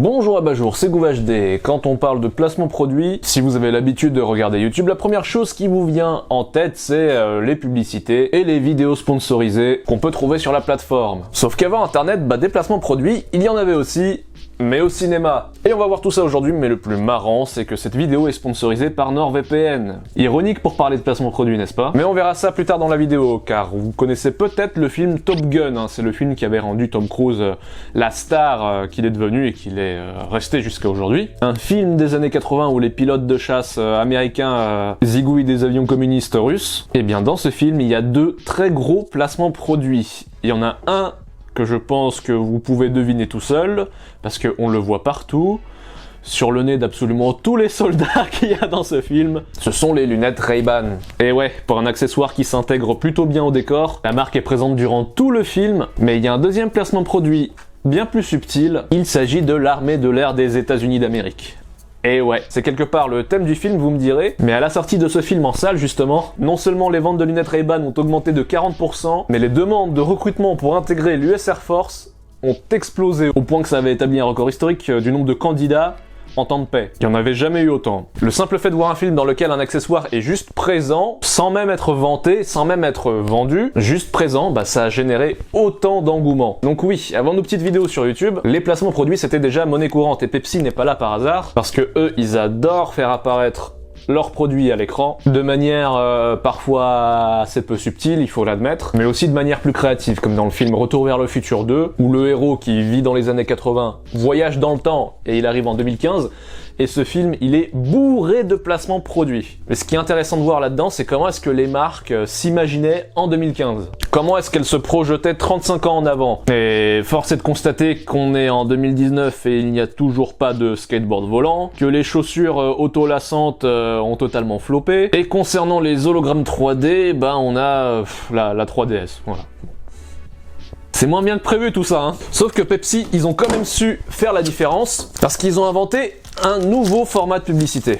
Bonjour à Bajour, c'est GouVHD. Quand on parle de placement produit, si vous avez l'habitude de regarder YouTube, la première chose qui vous vient en tête, c'est les publicités et les vidéos sponsorisées qu'on peut trouver sur la plateforme. Sauf qu'avant Internet, des placements produits, il y en avait aussi, mais au cinéma. Et on va voir tout ça aujourd'hui, mais le plus marrant, c'est que cette vidéo est sponsorisée par NordVPN. Ironique pour parler de placement produit, n'est-ce pas? Mais on verra ça plus tard dans la vidéo, car vous connaissez peut-être le film Top Gun, c'est le film qui avait rendu Tom Cruise la star qu'il est devenu et qu'il est resté jusqu'à aujourd'hui. Un film des années 80 où les pilotes de chasse américains zigouillent des avions communistes russes. Et bien dans ce film, il y a deux très gros placements produits. Il y en a un que je pense que vous pouvez deviner tout seul, parce qu'on le voit partout, sur le nez d'absolument tous les soldats qu'il y a dans ce film, ce sont les lunettes Ray-Ban. Et ouais, pour un accessoire qui s'intègre plutôt bien au décor, la marque est présente durant tout le film, mais il y a un deuxième placement produit bien plus subtil, il s'agit de l'armée de l'air des États-Unis d'Amérique. Et ouais, c'est quelque part le thème du film, vous me direz, mais à la sortie de ce film en salle justement, non seulement les ventes de lunettes Ray-Ban ont augmenté de 40%, mais les demandes de recrutement pour intégrer l'US Air Force ont explosé, au point que ça avait établi un record historique du nombre de candidats en temps de paix. Il n'y en avait jamais eu autant. Le simple fait de voir un film dans lequel un accessoire est juste présent, sans même être vanté, sans même être vendu, juste présent, ça a généré autant d'engouement. Donc oui, avant nos petites vidéos sur YouTube, les placements produits c'était déjà monnaie courante, et Pepsi n'est pas là par hasard, parce que eux, ils adorent faire apparaître leurs produits à l'écran, de manière parfois assez peu subtile, il faut l'admettre, mais aussi de manière plus créative, comme dans le film Retour vers le futur 2, où le héros qui vit dans les années 80 voyage dans le temps et il arrive en 2015, et ce film, il est bourré de placements produits. Mais ce qui est intéressant de voir là-dedans, c'est comment est-ce que les marques s'imaginaient en 2015. Comment est-ce qu'elles se projetaient 35 ans en avant. Et force est de constater qu'on est en 2019 et il n'y a toujours pas de skateboard volant, que les chaussures auto-lassantes ont totalement floppé, et concernant les hologrammes 3D, on a la 3DS, voilà. C'est moins bien que prévu tout ça, Sauf que Pepsi, ils ont quand même su faire la différence, parce qu'ils ont inventé un nouveau format de publicité.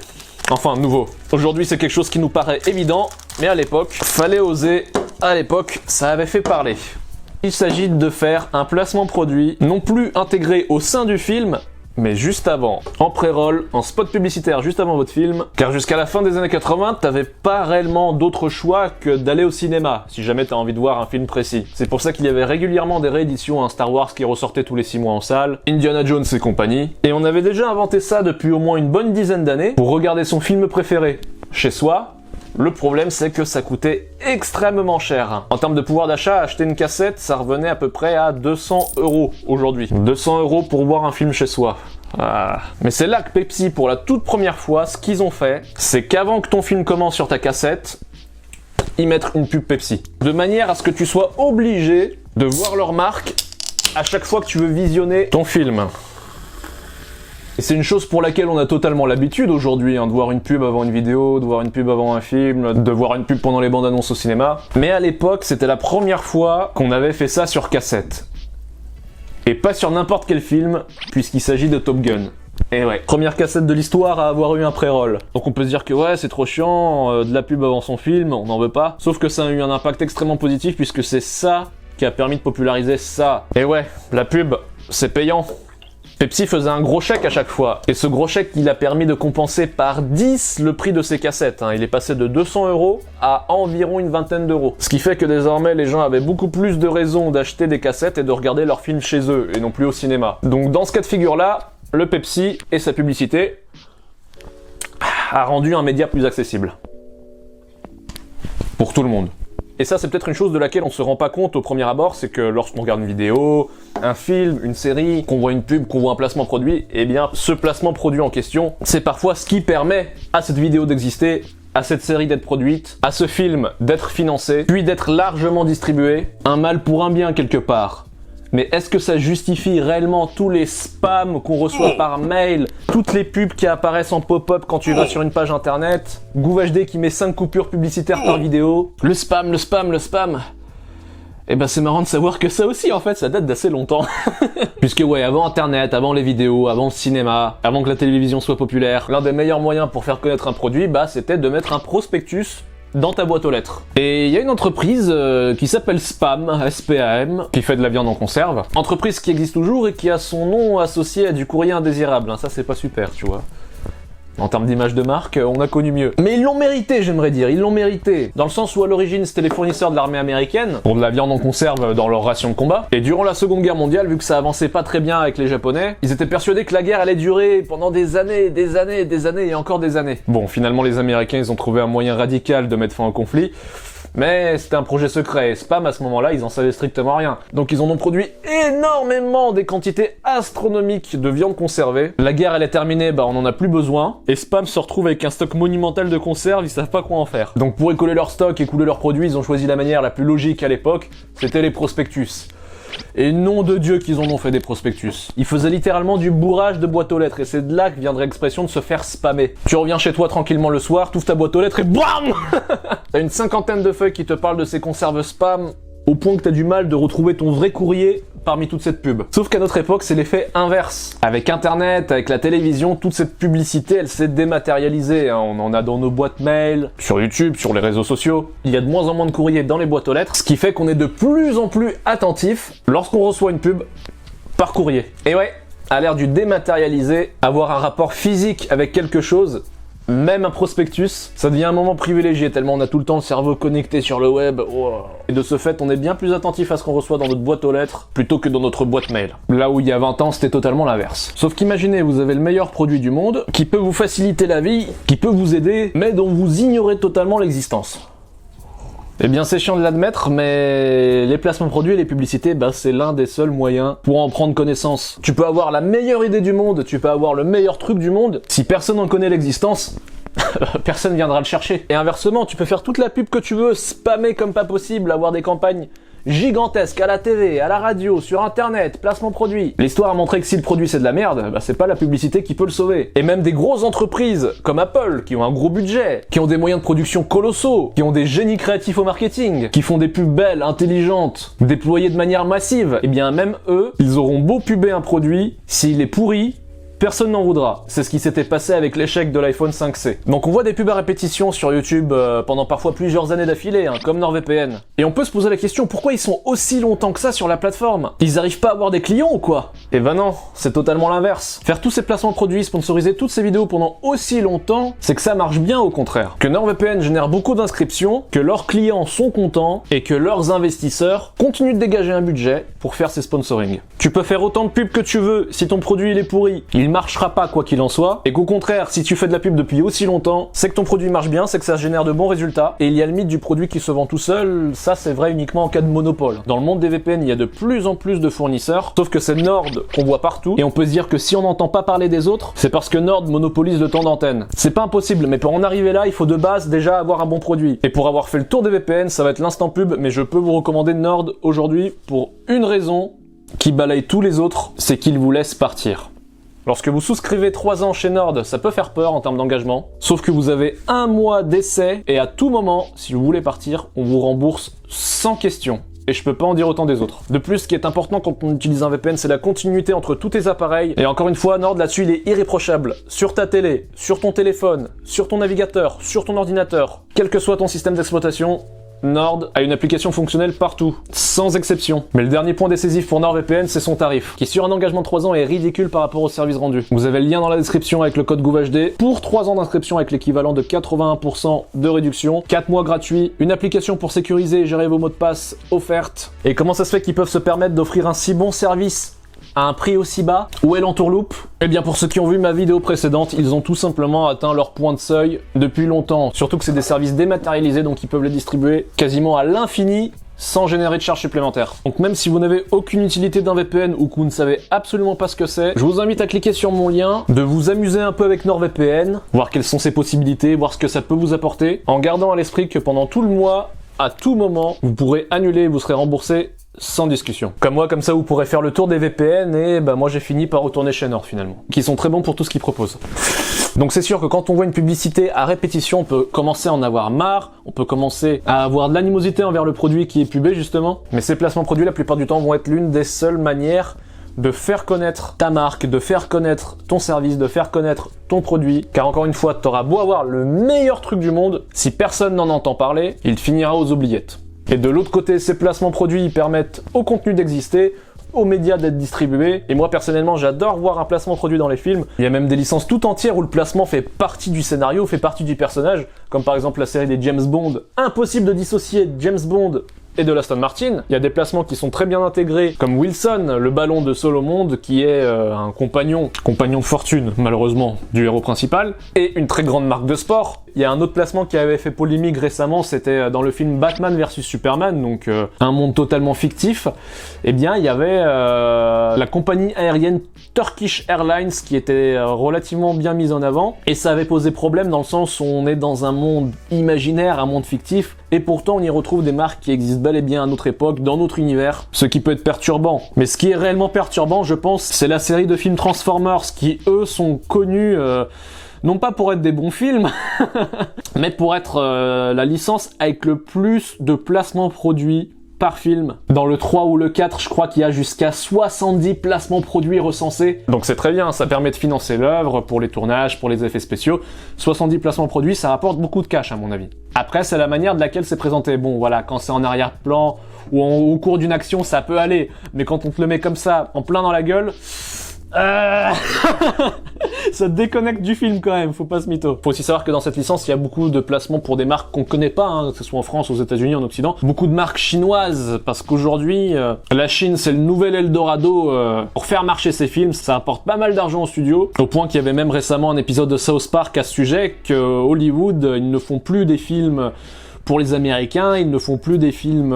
Enfin, nouveau. Aujourd'hui, c'est quelque chose qui nous paraît évident, mais à l'époque, fallait oser. À l'époque, ça avait fait parler. Il s'agit de faire un placement produit, non plus intégré au sein du film, mais juste avant, en pré-roll, en spot publicitaire juste avant votre film, car jusqu'à la fin des années 80, t'avais pas réellement d'autre choix que d'aller au cinéma, si jamais t'as envie de voir un film précis. C'est pour ça qu'il y avait régulièrement des rééditions, Star Wars qui ressortait tous les 6 mois en salle, Indiana Jones et compagnie, et on avait déjà inventé ça depuis au moins une bonne dizaine d'années, pour regarder son film préféré chez soi. Le problème, c'est que ça coûtait extrêmement cher. En termes de pouvoir d'achat, acheter une cassette, ça revenait à peu près à 200 € aujourd'hui. 200 € pour voir un film chez soi. Ah. Mais c'est là que Pepsi, pour la toute première fois, ce qu'ils ont fait, c'est qu'avant que ton film commence sur ta cassette, ils mettent une pub Pepsi. De manière à ce que tu sois obligé de voir leur marque à chaque fois que tu veux visionner ton film. Et c'est une chose pour laquelle on a totalement l'habitude aujourd'hui, de voir une pub avant une vidéo, de voir une pub avant un film, de voir une pub pendant les bandes annonces au cinéma. Mais à l'époque, c'était la première fois qu'on avait fait ça sur cassette. Et pas sur n'importe quel film, puisqu'il s'agit de Top Gun. Et ouais, première cassette de l'histoire à avoir eu un pré-roll. Donc on peut se dire que ouais, c'est trop chiant, de la pub avant son film, on n'en veut pas. Sauf que ça a eu un impact extrêmement positif, puisque c'est ça qui a permis de populariser ça. Et ouais, la pub, c'est payant. Pepsi faisait un gros chèque à chaque fois, et ce gros chèque il a permis de compenser par 10 le prix de ses cassettes, Il est passé de 200 € à environ une vingtaine d'euros. Ce qui fait que désormais les gens avaient beaucoup plus de raisons d'acheter des cassettes et de regarder leurs films chez eux, et non plus au cinéma. Donc dans ce cas de figure là, le Pepsi et sa publicité a rendu un média plus accessible. Pour tout le monde. Et ça, c'est peut-être une chose de laquelle on se rend pas compte au premier abord, c'est que lorsqu'on regarde une vidéo, un film, une série, qu'on voit une pub, qu'on voit un placement produit, eh bien, ce placement produit en question, c'est parfois ce qui permet à cette vidéo d'exister, à cette série d'être produite, à ce film d'être financé, puis d'être largement distribué. Un mal pour un bien quelque part. Mais est-ce que ça justifie réellement tous les spams qu'on reçoit par mail, toutes les pubs qui apparaissent en pop-up quand tu vas sur une page internet, GouVHD qui met 5 coupures publicitaires par vidéo, le spam. Et c'est marrant de savoir que ça aussi en fait ça date d'assez longtemps. Puisque ouais, avant internet, avant les vidéos, avant le cinéma, avant que la télévision soit populaire, l'un des meilleurs moyens pour faire connaître un produit, c'était de mettre un prospectus dans ta boîte aux lettres. Et il y a une entreprise qui s'appelle Spam, S-P-A-M, qui fait de la viande en conserve. Entreprise qui existe toujours et qui a son nom associé à du courrier indésirable. Ça c'est pas super, tu vois. En termes d'image de marque, on a connu mieux. Mais ils l'ont mérité, j'aimerais dire, ils l'ont mérité. Dans le sens où à l'origine c'était les fournisseurs de l'armée américaine, pour de la viande en conserve dans leur ration de combat. Et durant la Seconde Guerre mondiale, vu que ça avançait pas très bien avec les Japonais, ils étaient persuadés que la guerre allait durer pendant des années, des années, des années et encore des années. Bon, finalement les Américains ils ont trouvé un moyen radical de mettre fin au conflit. Mais c'était un projet secret, et Spam à ce moment-là, ils en savaient strictement rien. Donc ils en ont produit énormément, des quantités astronomiques de viande conservée. La guerre elle est terminée, on en a plus besoin, et Spam se retrouve avec un stock monumental de conserves, ils savent pas quoi en faire. Donc pour écouler leur stock et couler leurs produits, ils ont choisi la manière la plus logique à l'époque, c'était les prospectus. Et nom de Dieu qu'ils en ont fait des prospectus. Ils faisaient littéralement du bourrage de boîte aux lettres, et c'est de là que viendrait l'expression de se faire spammer. Tu reviens chez toi tranquillement le soir, t'ouvres ta boîte aux lettres et BAM T'as une cinquantaine de feuilles qui te parlent de ces conserves spam, au point que t'as du mal de retrouver ton vrai courrier parmi toute cette pub. Sauf qu'à notre époque, c'est l'effet inverse. Avec Internet, avec la télévision, toute cette publicité, elle s'est dématérialisée. On en a dans nos boîtes mail, sur YouTube, sur les réseaux sociaux. Il y a de moins en moins de courriers dans les boîtes aux lettres, ce qui fait qu'on est de plus en plus attentif lorsqu'on reçoit une pub par courrier. Et ouais, à l'ère du dématérialisé, avoir un rapport physique avec quelque chose, même un prospectus, ça devient un moment privilégié tellement on a tout le temps le cerveau connecté sur le web. Et de ce fait, on est bien plus attentif à ce qu'on reçoit dans notre boîte aux lettres plutôt que dans notre boîte mail. Là où il y a 20 ans, c'était totalement l'inverse. Sauf qu'imaginez, vous avez le meilleur produit du monde, qui peut vous faciliter la vie, qui peut vous aider, mais dont vous ignorez totalement l'existence. Eh bien c'est chiant de l'admettre, mais les placements produits et les publicités, c'est l'un des seuls moyens pour en prendre connaissance. Tu peux avoir la meilleure idée du monde, tu peux avoir le meilleur truc du monde, si personne en connaît l'existence, personne viendra le chercher. Et inversement, tu peux faire toute la pub que tu veux, spammer comme pas possible, avoir des campagnes gigantesques à la TV, à la radio, sur internet, placement produit. L'histoire a montré que si le produit c'est de la merde, c'est pas la publicité qui peut le sauver. Et même des grosses entreprises comme Apple, qui ont un gros budget, qui ont des moyens de production colossaux, qui ont des génies créatifs au marketing, qui font des pubs belles, intelligentes, déployées de manière massive, et bien même eux, ils auront beau puber un produit, s'il est pourri, personne n'en voudra. C'est ce qui s'était passé avec l'échec de l'iPhone 5C. Donc on voit des pubs à répétition sur YouTube pendant parfois plusieurs années d'affilée, comme NordVPN. Et on peut se poser la question, pourquoi ils sont aussi longtemps que ça sur la plateforme? Ils arrivent pas à avoir des clients ou quoi? Eh ben non, c'est totalement l'inverse. Faire tous ces placements produits, sponsoriser toutes ces vidéos pendant aussi longtemps, c'est que ça marche bien au contraire. Que NordVPN génère beaucoup d'inscriptions, que leurs clients sont contents, et que leurs investisseurs continuent de dégager un budget pour faire ces sponsoring. Tu peux faire autant de pubs que tu veux, si ton produit il est pourri, il marchera pas quoi qu'il en soit, et qu'au contraire, si tu fais de la pub depuis aussi longtemps, c'est que ton produit marche bien, c'est que ça génère de bons résultats, et il y a le mythe du produit qui se vend tout seul, ça c'est vrai uniquement en cas de monopole. Dans le monde des VPN, il y a de plus en plus de fournisseurs, sauf que c'est Nord qu'on voit partout, et on peut se dire que si on n'entend pas parler des autres, c'est parce que Nord monopolise le temps d'antenne. C'est pas impossible, mais pour en arriver là, il faut de base déjà avoir un bon produit. Et pour avoir fait le tour des VPN, ça va être l'instant pub, mais je peux vous recommander Nord aujourd'hui pour une raison qui balaye tous les autres, c'est qu'il vous laisse partir. Lorsque vous souscrivez 3 ans chez Nord, ça peut faire peur en termes d'engagement, sauf que vous avez 1 mois d'essai, et à tout moment, si vous voulez partir, on vous rembourse sans question. Et je peux pas en dire autant des autres. De plus, ce qui est important quand on utilise un VPN, c'est la continuité entre tous tes appareils. Et encore une fois, Nord là-dessus, il est irréprochable. Sur ta télé, sur ton téléphone, sur ton navigateur, sur ton ordinateur, quel que soit ton système d'exploitation, Nord a une application fonctionnelle partout, sans exception. Mais le dernier point décisif pour NordVPN, c'est son tarif, qui sur un engagement de 3 ans est ridicule par rapport au service rendu. Vous avez le lien dans la description avec le code GouVHD pour 3 ans d'inscription avec l'équivalent de 81% de réduction, 4 mois gratuits, une application pour sécuriser et gérer vos mots de passe offerte. Et comment ça se fait qu'ils peuvent se permettre d'offrir un si bon service à un prix aussi bas? Où est l'entourloupe? Eh bien pour ceux qui ont vu ma vidéo précédente, ils ont tout simplement atteint leur point de seuil depuis longtemps. Surtout que c'est des services dématérialisés, donc ils peuvent les distribuer quasiment à l'infini sans générer de charges supplémentaires. Donc même si vous n'avez aucune utilité d'un VPN ou que vous ne savez absolument pas ce que c'est, je vous invite à cliquer sur mon lien, de vous amuser un peu avec NordVPN, voir quelles sont ses possibilités, voir ce que ça peut vous apporter, en gardant à l'esprit que pendant tout le mois, à tout moment, vous pourrez annuler et vous serez remboursé sans discussion. Comme moi, comme ça vous pourrez faire le tour des VPN et moi j'ai fini par retourner chez Nord finalement, qui sont très bons pour tout ce qu'ils proposent. Donc c'est sûr que quand on voit une publicité à répétition, on peut commencer à en avoir marre, on peut commencer à avoir de l'animosité envers le produit qui est pubé justement, mais ces placements produits la plupart du temps vont être l'une des seules manières de faire connaître ta marque, de faire connaître ton service, de faire connaître ton produit, car encore une fois, t'auras beau avoir le meilleur truc du monde, si personne n'en entend parler, il finira aux oubliettes. Et de l'autre côté, ces placements produits permettent au contenu d'exister, aux médias d'être distribués, et moi personnellement j'adore voir un placement produit dans les films. Il y a même des licences tout entières où le placement fait partie du scénario, fait partie du personnage, comme par exemple la série des James Bond. Impossible de dissocier James Bond et de l'Aston Martin. Il y a des placements qui sont très bien intégrés, comme Wilson, le ballon de Solomonde, qui est un compagnon de fortune, malheureusement, du héros principal, et une très grande marque de sport. Il y a un autre placement qui avait fait polémique récemment, c'était dans le film Batman vs Superman, donc un monde totalement fictif. Eh bien, il y avait la compagnie aérienne Turkish Airlines qui était relativement bien mise en avant, et ça avait posé problème dans le sens où on est dans un monde imaginaire, un monde fictif, et pourtant on y retrouve des marques qui existent bel et bien à notre époque, dans notre univers, ce qui peut être perturbant. Mais ce qui est réellement perturbant, je pense, c'est la série de films Transformers, qui eux sont connus non pas pour être des bons films, mais pour être la licence avec le plus de placements produits par film. Dans le 3 ou le 4, je crois qu'il y a jusqu'à 70 placements produits recensés. Donc c'est très bien, ça permet de financer l'œuvre pour les tournages, pour les effets spéciaux. 70 placements produits, ça rapporte beaucoup de cash à mon avis. Après, c'est la manière de laquelle c'est présenté. Bon voilà, quand c'est en arrière-plan ou au cours d'une action, ça peut aller. Mais quand on te le met comme ça, en plein dans la gueule... ça déconnecte du film quand même, faut pas se mytho. Faut aussi savoir que dans cette licence, il y a beaucoup de placements pour des marques qu'on connaît pas, hein, que ce soit en France, aux États-Unis, en Occident. Beaucoup de marques chinoises, parce qu'aujourd'hui, la Chine, c'est le nouvel Eldorado pour faire marcher ses films. Ça apporte pas mal d'argent aux studios, au point qu'il y avait même récemment un épisode de South Park à ce sujet, que Hollywood, ils ne font plus des films pour les Américains, ils ne font plus des films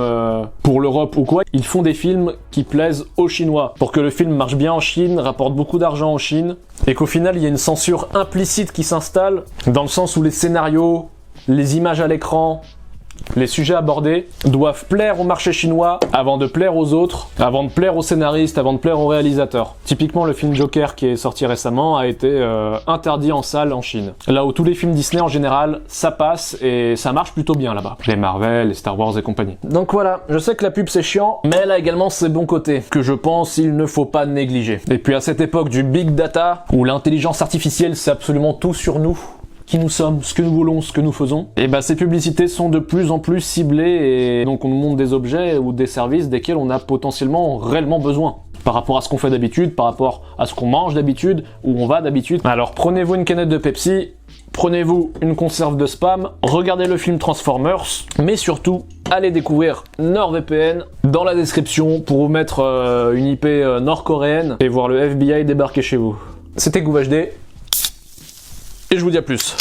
pour l'Europe ou quoi, ils font des films qui plaisent aux Chinois, pour que le film marche bien en Chine, rapporte beaucoup d'argent en Chine, et qu'au final il y a une censure implicite qui s'installe, dans le sens où les scénarios, les images à l'écran, les sujets abordés doivent plaire au marché chinois avant de plaire aux autres, avant de plaire aux scénaristes, avant de plaire aux réalisateurs. Typiquement, le film Joker qui est sorti récemment a été interdit en salle en Chine. Là où tous les films Disney en général, ça passe et ça marche plutôt bien là-bas. Les Marvel, les Star Wars et compagnie. Donc voilà, je sais que la pub c'est chiant, mais elle a également ses bons côtés, que je pense il ne faut pas négliger. Et puis à cette époque du Big Data, où l'intelligence artificielle c'est absolument tout sur nous, qui nous sommes, ce que nous voulons, ce que nous faisons, et bah ces publicités sont de plus en plus ciblées et donc on nous montre des objets ou des services desquels on a potentiellement réellement besoin. Par rapport à ce qu'on fait d'habitude, par rapport à ce qu'on mange d'habitude, où on va d'habitude. Alors prenez-vous une canette de Pepsi, prenez-vous une conserve de spam, regardez le film Transformers, mais surtout, allez découvrir NordVPN dans la description pour vous mettre une IP nord-coréenne et voir le FBI débarquer chez vous. C'était GouVHD. Et je vous dis à plus.